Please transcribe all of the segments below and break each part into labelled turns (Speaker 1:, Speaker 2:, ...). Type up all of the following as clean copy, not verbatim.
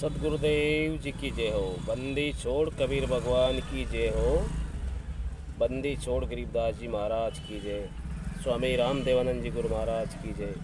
Speaker 1: सदगुरुदेव जी की जय हो। बंदी छोड़ कबीर भगवान की जय हो। बंदी छोड़ गरीबदास जी महाराज की जय। स्वामी राम देवानंद जी गुरु महाराज की जय।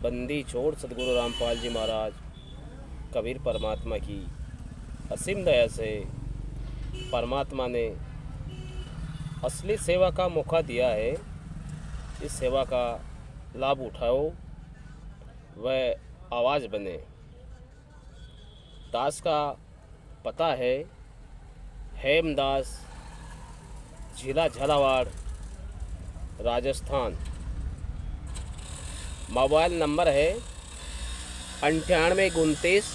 Speaker 1: बंदी छोड़ सदगुरु रामपाल जी महाराज कबीर परमात्मा की असीम दया से परमात्मा ने असली सेवा का मौका दिया है। इस सेवा का लाभ उठाओ, वह आवाज़ बने। दास का पता है हेमदास, जिला झालावाड़, राजस्थान। मोबाइल नंबर है 9829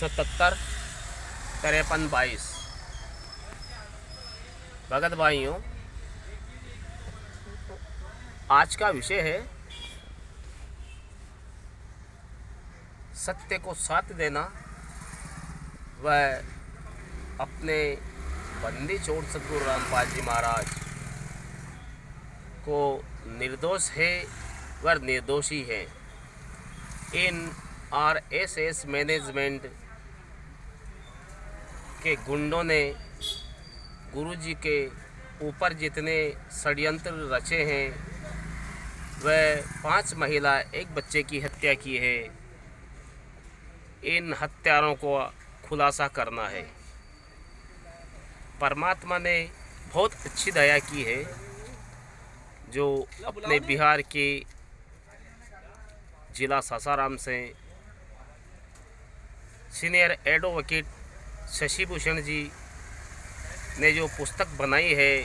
Speaker 1: 77 53 22। भगत भाइयों, आज का विषय है सत्य को साथ देना। वह अपने बंदी छोड़ सदगुरु रामपाल जी महाराज को निर्दोष है वह निर्दोषी है। इन आरएसएस मैनेजमेंट के गुंडों ने गुरुजी के ऊपर जितने षड्यंत्र रचे हैं, वह 5 महिला 1 बच्चे की हत्या की है। इन हत्यारों को खुलासा करना है। परमात्मा ने बहुत अच्छी दया की है, जो अपने बिहार के जिला सासाराम से सीनियर एडवोकेट शशि भूषण जी ने जो पुस्तक बनाई है,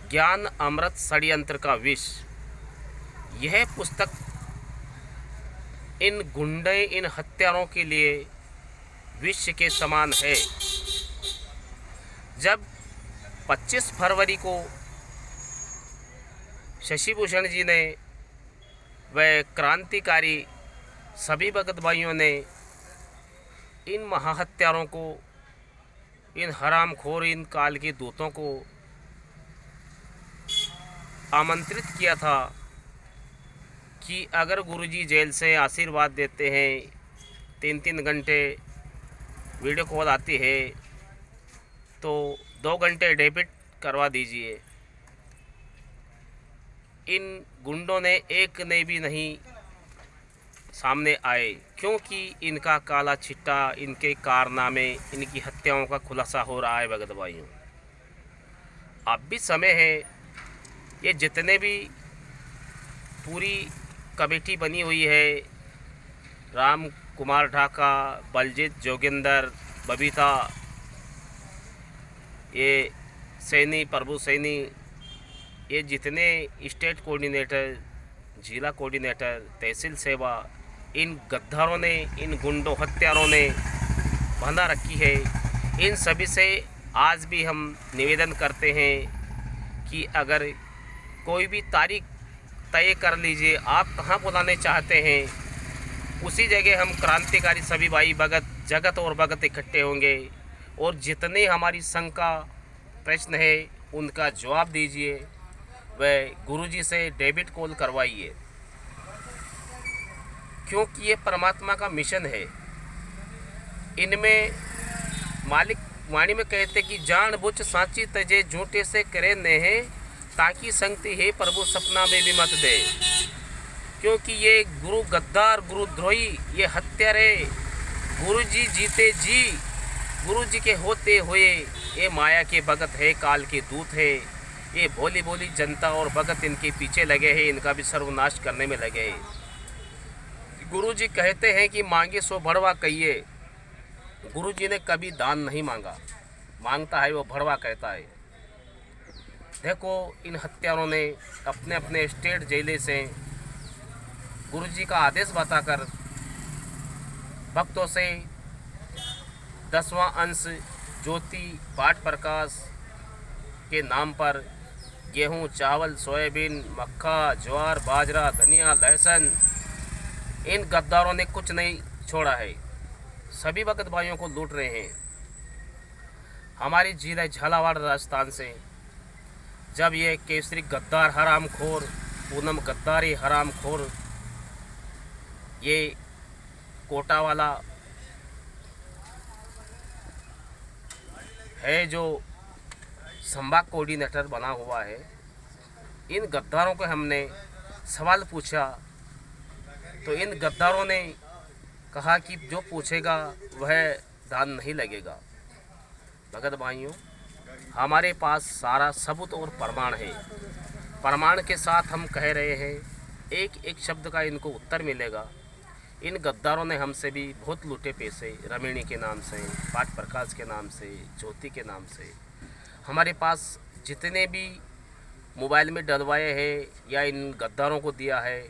Speaker 1: ज्ञान अमृत षड्यंत्र का विष। यह पुस्तक इन गुंडे, इन हत्यारों के लिए विष के समान है। जब 25 फरवरी को शशि भूषण जी ने, वह क्रांतिकारी सभी भगत भाइयों ने इन महाहत्यारों को, इन हरामखोर, इन काल के दूतों को आमंत्रित किया था कि अगर गुरुजी जेल से आशीर्वाद देते हैं, 3-3 घंटे वीडियो कॉल आती है, तो 2 घंटे डेबिट करवा दीजिए। इन गुंडों ने एक ने भी नहीं सामने आए, क्योंकि इनका काला छिट्टा, इनके कारनामे, इनकी हत्याओं का खुलासा हो रहा है। भगत भाइयों, अब भी समय है। ये जितने भी पूरी कमेटी बनी हुई है, राम कुमार ढाका, बलजीत जोगिंदर, बबीता, ये सैनी, प्रभु सैनी, ये जितने स्टेट कोऑर्डिनेटर, जिला कोऑर्डिनेटर, तहसील सेवा, इन गद्दारों ने, इन गुंडों हत्यारों ने बंधा रखी है। इन सभी से आज भी हम निवेदन करते हैं कि अगर कोई भी तारीख तय कर लीजिए, आप कहाँ बुलाने चाहते हैं, उसी जगह हम क्रांतिकारी सभी भाई भगत, जगत और भगत इकट्ठे होंगे और जितने हमारी शंका प्रश्न है उनका जवाब दीजिए। वह गुरुजी से डेबिट कॉल करवाइए, क्योंकि ये परमात्मा का मिशन है। इनमें मालिक वाणी में कहते कि जान बुझ सांची तजे झूठे से करे नेहे, ताकि संगति है प्रभु सपना में भी मत दे। क्योंकि ये गुरु गद्दार, गुरुद्रोही, ये हत्यारे गुरुजी जीते जी, गुरुजी के होते हुए ये माया के भगत है, काल के दूत है। ये भोली भोली जनता और भगत इनके पीछे लगे हैं, इनका भी सर्वनाश करने में लगे हैं। गुरुजी कहते हैं कि मांगे सो भड़वा कहिए। गुरुजी ने कभी दान नहीं मांगा, मांगता है वो भड़वा कहता है। देखो, इन हत्यारों ने अपने अपने स्टेट जेले से गुरुजी का आदेश बताकर भक्तों से 10वां अंश ज्योति पाठ प्रकाश के नाम पर गेहूं, चावल, सोयाबीन, मक्का, ज्वार, बाजरा, धनिया, लहसुन, इन गद्दारों ने कुछ नहीं छोड़ा है। सभी भगत भाइयों को लूट रहे हैं। हमारी जिला झालावाड़ राजस्थान से जब ये केसरी गद्दार हरामखोर, पूनम गद्दारी हरामखोर, ये कोटा वाला है जो संभाग कोऑर्डिनेटर बना हुआ है, इन गद्दारों को हमने सवाल पूछा तो इन गद्दारों ने कहा कि जो पूछेगा वह दान नहीं लगेगा। भगत भाइयों, हमारे पास सारा सबूत और प्रमाण है। प्रमाण के साथ हम कह रहे हैं, एक एक शब्द का इनको उत्तर मिलेगा। इन गद्दारों ने हमसे भी बहुत लूटे पैसे, रमणी के नाम से, पाठ प्रकाश के नाम से, ज्योति के नाम से। हमारे पास जितने भी मोबाइल में डलवाए हैं या इन गद्दारों को दिया है,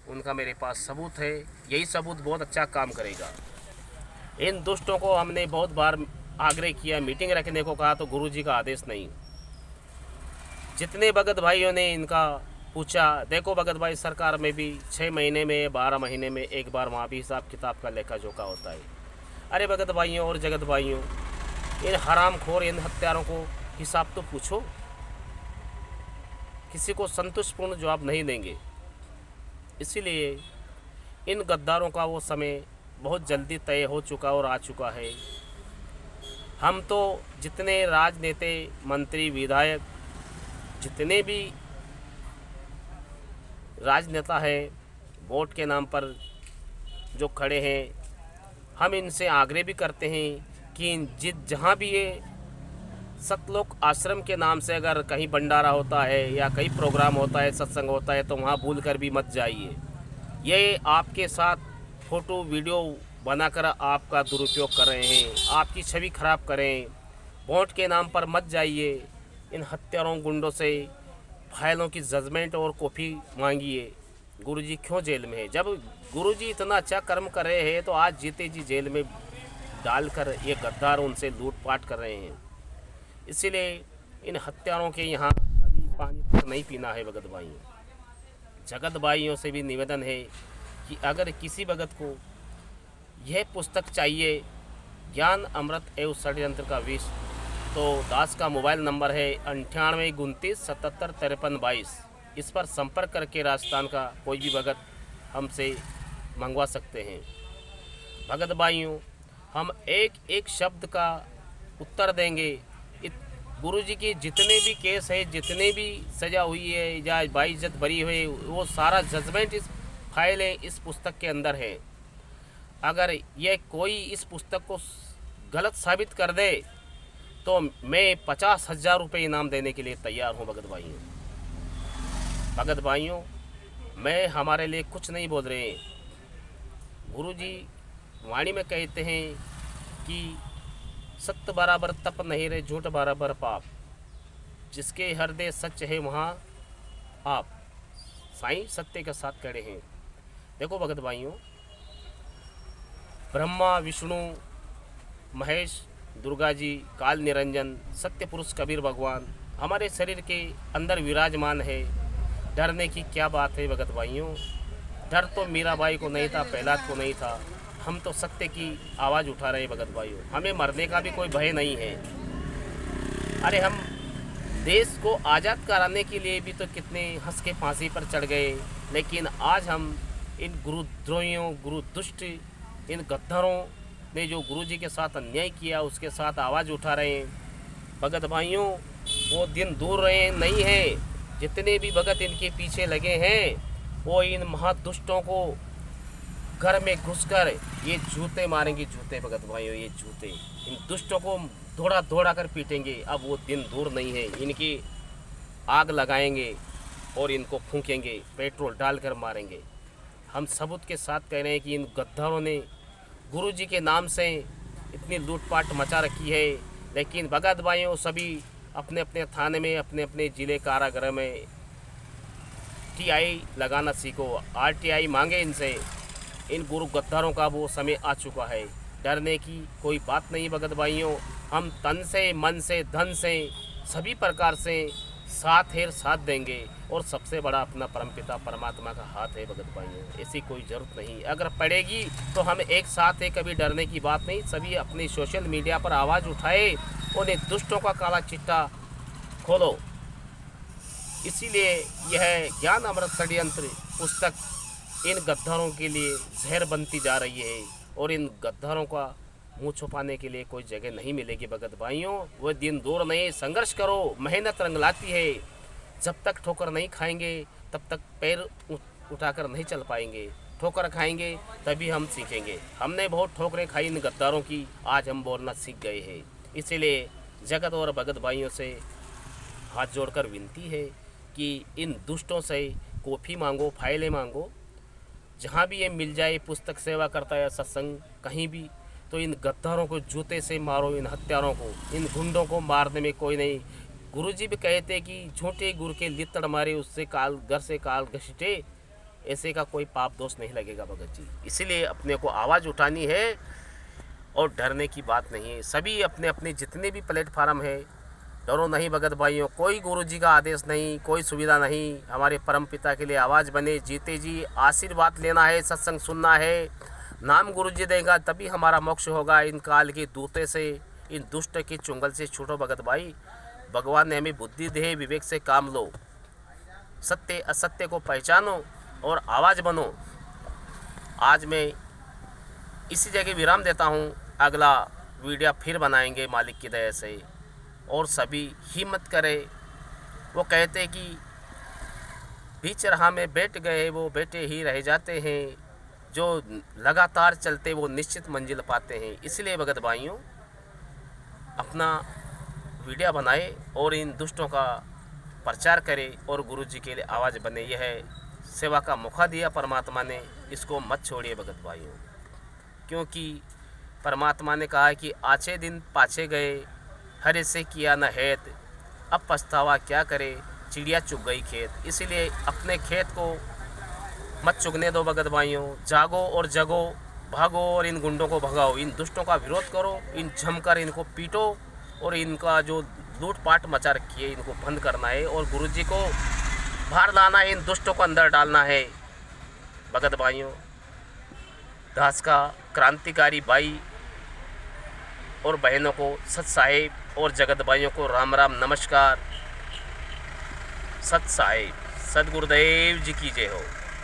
Speaker 1: उनका मेरे पास सबूत है। यही सबूत बहुत अच्छा काम करेगा। इन दुष्टों को हमने बहुत बार आग्रह किया, मीटिंग रखने को कहा, तो गुरुजी का आदेश नहीं। जितने भगत भाइयों ने इनका पूछा, देखो भगत भाई, सरकार में भी 6 महीने में 12 महीने में एक बार वहाँ भी हिसाब किताब का लेखा जोखा होता है। अरे भगत भाइयों और जगत भाइयों, इन हरामखोर, इन हत्यारों को हिसाब तो पूछो। किसी को संतुष्टपूर्ण जवाब नहीं देंगे। इसीलिए इन गद्दारों का वो समय बहुत जल्दी तय हो चुका और आ चुका है। हम तो जितने राजनेता, मंत्री, विधायक, जितने भी राजनेता हैं वोट के नाम पर जो खड़े हैं, हम इनसे आग्रह भी करते हैं कि जहाँ भी ये सतलोक आश्रम के नाम से अगर कहीं भंडारा होता है या कहीं प्रोग्राम होता है, सत्संग होता है, तो वहाँ भूलकर भी मत जाइए। ये आपके साथ फ़ोटो वीडियो बनाकर आपका दुरुपयोग कर रहे हैं, आपकी छवि खराब करें। वोट के नाम पर मत जाइए। इन हत्यारों गुंडों से फाइलों की जजमेंट और कॉपी मांगिए। गुरुजी क्यों जेल में है? जब गुरुजी इतना अच्छा कर्म कर रहे हैं तो आज जीते जी जेल में डालकर ये गद्दार उनसे लूटपाट कर रहे हैं। इसीलिए इन हत्यारों के यहाँ कभी पानी तक नहीं पीना है। भगत भाइयों, जगत भाइयों से भी निवेदन है कि अगर किसी भगत को यह पुस्तक चाहिए, ज्ञान अमृत एवं षड्यंत्र का विष, तो दास का मोबाइल नंबर है 98 29 77 53 22। इस पर संपर्क करके राजस्थान का कोई भी भगत हमसे मंगवा सकते हैं। भगत भाइयों, हम एक एक शब्द का उत्तर देंगे। गुरुजी की जितने भी केस है, जितने भी सज़ा हुई है या बाइज्जत भरी हुई, वो सारा जजमेंट इस फाइल है, इस पुस्तक के अंदर है। अगर ये कोई इस पुस्तक को गलत साबित कर दे तो मैं 50,000 रुपये इनाम देने के लिए तैयार हूँ। भगत भाइयों, भगत भाइयों, मैं हमारे लिए कुछ नहीं बोल रहे हैं। गुरुजी वाणी में कहते हैं कि सत्य बराबर तप नहीं रहे, झूठ बराबर पाप। जिसके हृदय सच है वहाँ आप साईं सत्य के साथ खड़े हैं। देखो भगत भाइयों, ब्रह्मा, विष्णु, महेश, दुर्गा जी, काल निरंजन, सत्य पुरुष कबीर भगवान हमारे शरीर के अंदर विराजमान है। डरने की क्या बात है भगत भाइयों? डर तो मीराबाई को नहीं था, प्रहलाद को नहीं था। हम तो सत्य की आवाज़ उठा रहे हैं भगत भाइयों। हमें मरने का भी कोई भय नहीं है। अरे हम देश को आज़ाद कराने के लिए भी तो कितने हंस के फांसी पर चढ़ गए, लेकिन आज हम इन गुरुद्रोहियों, गुरुदुष्ट, इन गद्दारों ने जो गुरुजी के साथ अन्याय किया उसके साथ आवाज़ उठा रहे हैं। भगत भाइयों, वो दिन दूर रहे नहीं है। जितने भी भगत इनके पीछे लगे हैं वो इन महादुष्टों को घर में घुसकर ये जूते मारेंगे, जूते भगत भाइयों, ये जूते इन दुष्टों को दौड़ा दौड़ा कर पीटेंगे। अब वो दिन दूर नहीं है। इनकी आग लगाएंगे और इनको फूंकेंगे, पेट्रोल डालकर मारेंगे। हम सबूत के साथ कह रहे हैं कि इन गद्दारों ने गुरुजी के नाम से इतनी लूटपाट मचा रखी है। लेकिन भगत भाइयों, सभी अपने अपने थाने में, अपने अपने ज़िले कारागृह में टीआई लगाना सीखो। आरटीआई मांगे इनसे। इन गुरु गद्दारों का वो समय आ चुका है। डरने की कोई बात नहीं भगत भाइयों। हम तन से, मन से, धन से, सभी प्रकार से साथ देंगे। और सबसे बड़ा अपना परमपिता परमात्मा का हाथ है भगत भाइयों। ऐसी कोई ज़रूरत नहीं। अगर पड़ेगी तो हम एक साथ है, कभी डरने की बात नहीं। सभी अपनी सोशल मीडिया पर आवाज़ उठाए और इन दुष्टों का काला चिट्टा खोलो। इसीलिए यह ज्ञान अमृत षड्यंत्र पुस्तक इन गद्दारों के लिए जहर बनती जा रही है। और इन गद्दारों का मुंह छुपाने के लिए कोई जगह नहीं मिलेगी भगत भाइयों। वह दिन दूर नहीं, संघर्ष करो, मेहनत रंग लाती है। जब तक ठोकर नहीं खाएंगे तब तक पैर उठाकर नहीं चल पाएंगे। ठोकर खाएंगे तभी हम सीखेंगे। हमने बहुत ठोकरें खाई इन गद्दारों की, आज हम बोलना सीख गए हैं। इसीलिए जगत और भगत भाइयों से हाथ जोड़कर विनती है कि इन दुष्टों से कॉफ़ी मांगो, फाइलें मांगो, जहाँ भी ये मिल जाए, पुस्तक सेवा करता है सत्संग कहीं भी, तो इन गद्दारों को जूते से मारो, इन हत्यारों को, इन गुंडों को मारने में कोई नहीं। गुरुजी भी कहते कि झूठे गुरु के लित्तड़ मारे उससे काल घर से काल घसीटे, ऐसे का कोई पाप दोष नहीं लगेगा भगत जी। इसीलिए अपने को आवाज़ उठानी है और डरने की बात नहीं है। सभी अपने अपने जितने भी प्लेटफार्म है, डरो नहीं भगत भाइयों। कोई गुरुजी का आदेश नहीं, कोई सुविधा नहीं। हमारे परम पिता के लिए आवाज़ बने, जीते जी आशीर्वाद लेना है, सत्संग सुनना है, नाम गुरुजी देगा तभी हमारा मोक्ष होगा। इन काल के दूते से, इन दुष्ट के चुंगल से छूटो भगत भाई। भगवान ने हमें बुद्धि दे, विवेक से काम लो, सत्य असत्य को पहचानो और आवाज़ बनो। आज मैं इसी जगह विराम देता हूँ। अगला वीडियो फिर बनाएंगे मालिक की दया से। और सभी हिम्मत करें। वो कहते कि बीच राह में बैठ गए वो बैठे ही रह जाते हैं, जो लगातार चलते वो निश्चित मंजिल पाते हैं। इसलिए भगत भाइयों अपना वीडियो बनाए और इन दुष्टों का प्रचार करें और गुरु जी के लिए आवाज़ बने। यह सेवा का मौका दिया परमात्मा ने, इसको मत छोड़िए भगत भाइयों। क्योंकि परमात्मा ने कहा कि आछे दिन पाछे गए, हरे से किया न हेत, अब पछतावा क्या करे, चिड़िया चुग गई खेत। इसलिए अपने खेत को मत चुगने दो भगत भाइयों। जागो और जगो, भागो और इन गुंडों को भगाओ, इन दुष्टों का विरोध करो, इन जमकर इनको पीटो और इनका जो लूटपाट मचा रखी है इनको बंद करना है और गुरुजी को बाहर लाना है, इन दुष्टों को अंदर डालना है भगत भाइयों। दास का क्रांतिकारी भाई और बहनों को सत साहिब और जगत भाइयों को राम राम नमस्कार। सत साहिब, सद गुरुदेव जी की जय हो।